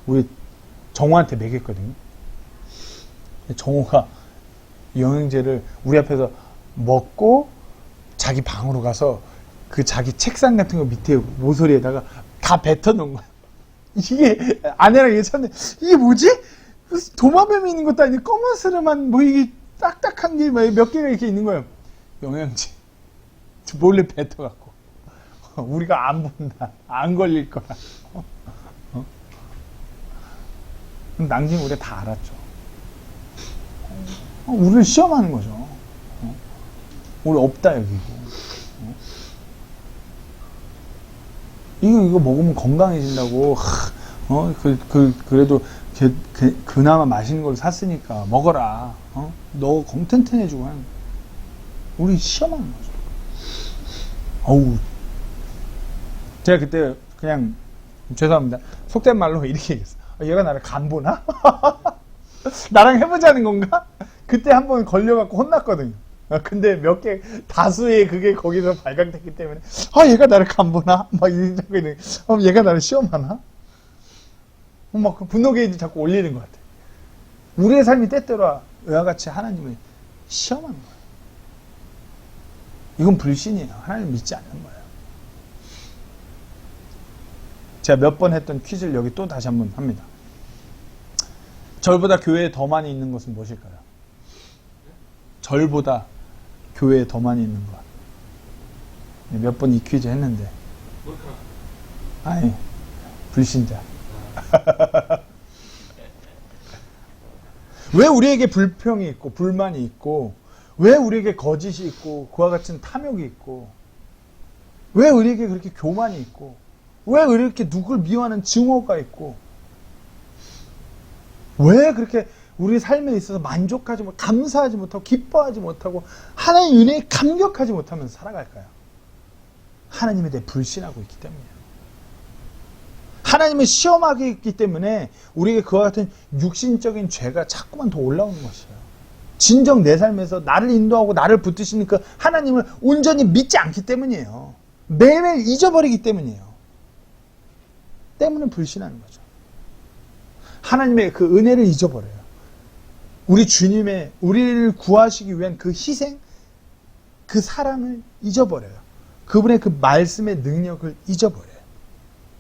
우리 정호한테 먹였거든요. 정호가 영양제를 우리 앞에서 먹고 자기 방으로 가서 그 자기 책상 같은 거 밑에 모서리에다가 다 뱉어 놓은 거야. 이게 아내랑 얘기 찾는데 이게 뭐지? 도마뱀이 있는 것도 아니고 검은스름한 이게 딱딱한 게 몇 개가 이렇게 있는 거예요. 영양제 몰래 뱉어갖고 우리가 안 본다 안 걸릴 거야. 남긴 우리가 다 알았죠. 우리를 시험하는 거죠. 우리 없다 여기고. 이거 먹으면 건강해진다고. 그래도 그나마 맛있는 걸 샀으니까 먹어라. 너 튼튼해지고 하는. 우리 시험하는 거죠. 제가 그때 그냥 죄송합니다. 속된 말로 이렇게 얘기했어요. 얘가 나를 간보나? 나랑 해보자는 건가? 그때 한번 걸려갖고 혼났거든요. 근데 다수의 그게 거기서 발각됐기 때문에, 얘가 나를 간보나? 이런 생각이 얘가 나를 시험하나? 분노 게이지 자꾸 올리는 것 같아. 우리의 삶이 때때로 이와 같이 하나님을 시험하는 거예요. 이건 불신이에요. 하나님 믿지 않는 거예요. 제가 몇 번 했던 퀴즈를 여기 또 다시 한번 합니다. 절보다 교회에 더 많이 있는 것은 무엇일까요? 절보다 교회에 더 많이 있는 것. 몇 번 이 퀴즈 했는데. 불신자. 왜 우리에게 불평이 있고 불만이 있고 왜 우리에게 거짓이 있고 그와 같은 탐욕이 있고 왜 우리에게 그렇게 교만이 있고 왜 이렇게 누굴 미워하는 증오가 있고 왜 그렇게 우리 삶에 있어서 만족하지 못하고 감사하지 못하고 기뻐하지 못하고 하나님의 은혜에 감격하지 못하면서 살아갈까요? 하나님에 대해 불신하고 있기 때문이에요. 하나님을 시험하고 있기 때문에 우리에게 그와 같은 육신적인 죄가 자꾸만 더 올라오는 것이에요. 진정 내 삶에서 나를 인도하고 나를 붙드시는 그 하나님을 온전히 믿지 않기 때문이에요. 매일매일 잊어버리기 때문이에요. 때문에 불신하는 거죠. 하나님의 그 은혜를 잊어버려요. 우리 주님의 우리를 구하시기 위한 그 희생, 그 사랑을 잊어버려요. 그분의 그 말씀의 능력을 잊어버려요.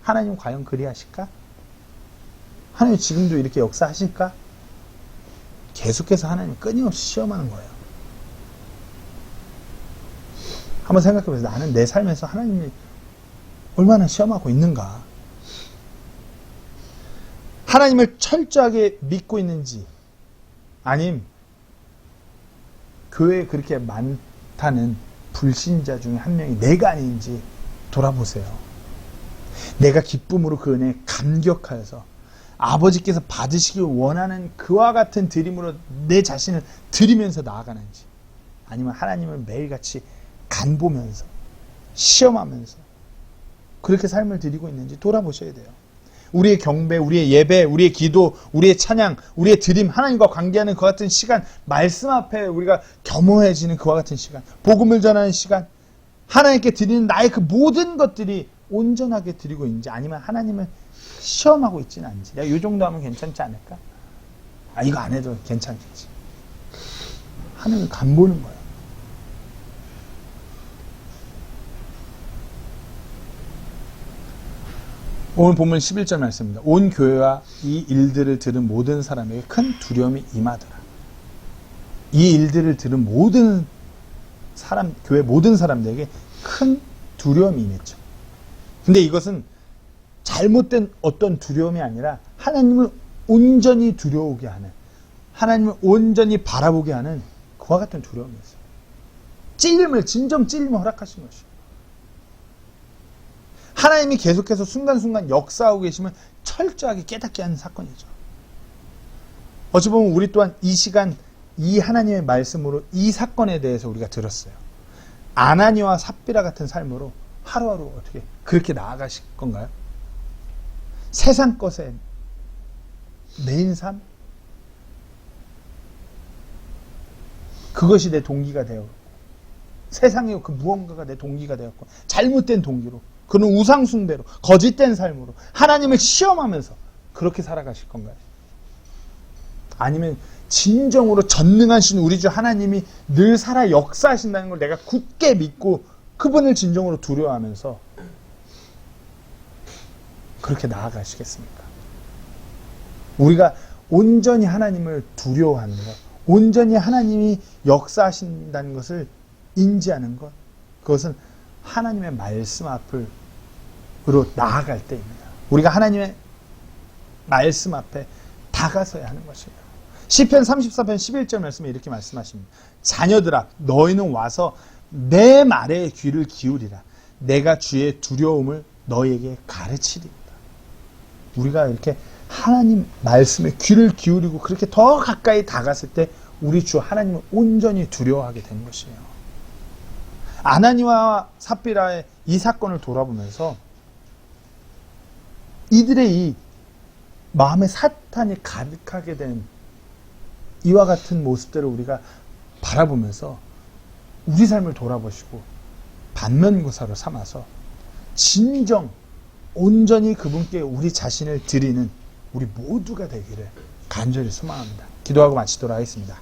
하나님 과연 그리하실까? 하나님 지금도 이렇게 역사하실까? 계속해서 하나님 끊임없이 시험하는 거예요. 한번 생각해 보세요. 나는 내 삶에서 하나님이 얼마나 시험하고 있는가? 하나님을 철저하게 믿고 있는지, 아님 교회에 그렇게 많다는 불신자 중에 한 명이 내가 아닌지 돌아보세요. 내가 기쁨으로 그 은혜에 감격하여서 아버지께서 받으시길 원하는 그와 같은 드림으로 내 자신을 드리면서 나아가는지, 아니면 하나님을 매일같이 간보면서 시험하면서 그렇게 삶을 드리고 있는지 돌아보셔야 돼요. 우리의 경배, 우리의 예배, 우리의 기도, 우리의 찬양, 우리의 드림, 하나님과 관계하는 그와 같은 시간, 말씀 앞에 우리가 겸허해지는 그와 같은 시간, 복음을 전하는 시간, 하나님께 드리는 나의 그 모든 것들이 온전하게 드리고 있는지, 아니면 하나님을 시험하고 있지는 않은지. 내가 이 정도 하면 괜찮지 않을까? 아, 이거 안 해도 괜찮겠지. 하나님을 간보는 거예요. 오늘 본문 11절 말씀입니다. 온 교회와 이 일들을 들은 모든 사람에게 큰 두려움이 임하더라. 이 일들을 들은 모든 사람, 교회 모든 사람들에게 큰 두려움이 임했죠. 근데 이것은 잘못된 어떤 두려움이 아니라 하나님을 온전히 두려우게 하는, 하나님을 온전히 바라보게 하는 그와 같은 두려움이었어요. 찔림을, 진정 찔림을 허락하신 것이죠. 하나님이 계속해서 순간순간 역사하고 계심을 철저하게 깨닫게 하는 사건이죠. 어찌 보면 우리 또한 이 시간 이 하나님의 말씀으로 이 사건에 대해서 우리가 들었어요. 아나니와 삽비라 같은 삶으로 하루하루 어떻게 그렇게 나아가실 건가요? 세상 것에 매인 삶? 그것이 내 동기가 되었고, 세상의 그 무언가가 내 동기가 되었고, 잘못된 동기로, 그는 우상숭배로, 거짓된 삶으로 하나님을 시험하면서 그렇게 살아가실 건가요? 아니면 진정으로 전능하신 우리 주 하나님이 늘 살아 역사하신다는 걸 내가 굳게 믿고 그분을 진정으로 두려워하면서 그렇게 나아가시겠습니까? 우리가 온전히 하나님을 두려워하는 것, 온전히 하나님이 역사하신다는 것을 인지하는 것, 그것은 하나님의 말씀 앞으로 나아갈 때입니다. 우리가 하나님의 말씀 앞에 다가서야 하는 것이에요. 시편 34편 11절 말씀에 이렇게 말씀하십니다. 자녀들아, 너희는 와서 내 말에 귀를 기울이라. 내가 주의 두려움을 너희에게 가르치리이다. 우리가 이렇게 하나님 말씀에 귀를 기울이고 그렇게 더 가까이 다갔을 때 우리 주 하나님을 온전히 두려워하게 되는 것이에요. 아나니와 삽비라의 이 사건을 돌아보면서 이들의 이 마음에 사탄이 가득하게 된 이와 같은 모습들을 우리가 바라보면서 우리 삶을 돌아보시고 반면교사로 삼아서 진정 온전히 그분께 우리 자신을 드리는 우리 모두가 되기를 간절히 소망합니다. 기도하고 마치도록 하겠습니다.